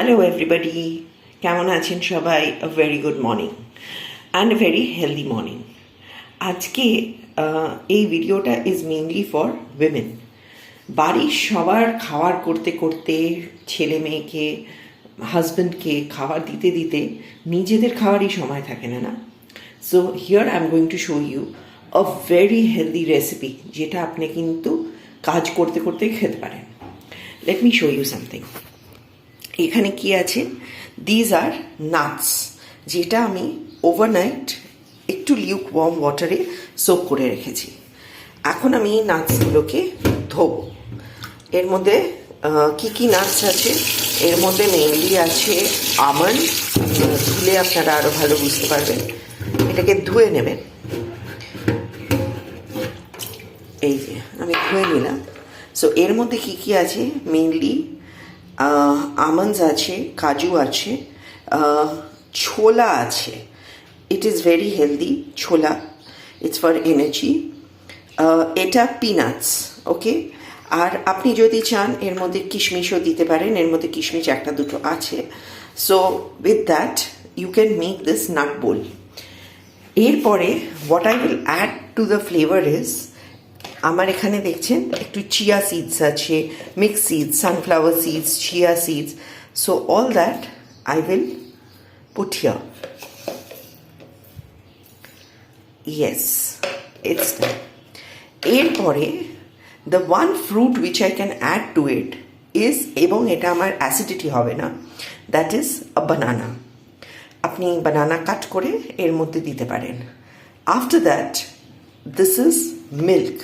Hello everybody, কেমন আছেন সবাই? A very good morning and a very healthy morning. আজকে এই ভিডিওটা ইজ মেইনলি ফর উইমেন। বাড়ির সবার খাবার করতে করতে, ছেলে মেয়েকে, হাজব্যান্ডকে খাবার দিতে দিতে নিজেদের খাওয়ারই সময় থাকে না। So here I am going to show you a very healthy recipe, যেটা আপনি কিন্তু কাজ করতে করতেই খেতে পারেন। Let me show you something. এখানে কি আছে? দিজ আর নাটস, যেটা আমি ওভারনাইট একটু লিউক ওয়ার্ম ওয়াটারে সোক করে রেখেছি। এখন আমি এই নাটসগুলোকে ধোবো। এর মধ্যে কি কি নাটস আছে? এর মধ্যে মেইনলি আছে আমন্ড। ধুলে আপনারা আরও ভালো বুঝতে পারবেন। এটাকে ধুয়ে নেবেন। এই যে আমি ধুয়ে নিলাম। সো এর মধ্যে কি কি আছে? মেইনলি আমন্ডস আছে, কাজু আছে, ছোলা আছে। ইট ইজ ভেরি হেলদি ছোলা, ইটস ফর এনার্জি। এটা পিনাটস, ওকে। আর আপনি যদি চান এর মধ্যে কিশমিশও দিতে পারেন। এর মধ্যে কিশমিশ একটা দুটো আছে। So with that you can make this nut bowl. এরপরে what I will add to the flavour is, আমার এখানে দেখছেন একটু চিয়া সিডস আছে, mix seeds, sunflower seeds, chia seeds. So all that I will put here. Yes, it's done. এরপরে the one fruit which I can add to it is, এবং এটা আমার acidity হবে না, দ্যাট ইজ আ বানানা। আপনি বানানা কাট করে এর মধ্যে দিতে পারেন। After that this is milk.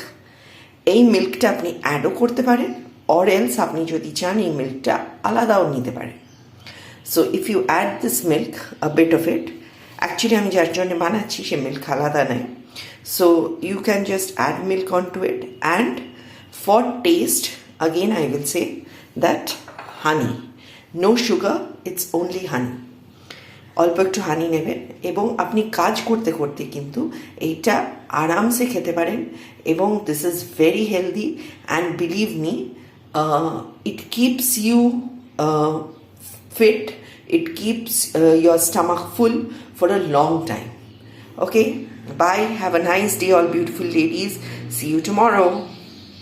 এই মিল্কটা আপনি অ্যাডও করতে পারেন, অর এলস আপনি যদি চান এই মিল্কটা আলাদাও নিতে পারেন। So if you add this milk, a bit of it, actually আমি যার জন্য বানাচ্ছি সে মিল্ক আলাদা নেয়। So you can just add milk on to it, and for taste again I will say that honey, no sugar, it's only honey. অল্প একটু হানি নেবেন এবং আপনি কাজ করতে করতে কিন্তু এইটা আরামসে খেতে পারেন। এবং this is very healthy and believe me, it keeps you fit, it keeps your stomach full for a long time. Okay, bye, have a nice day all beautiful ladies, see you tomorrow.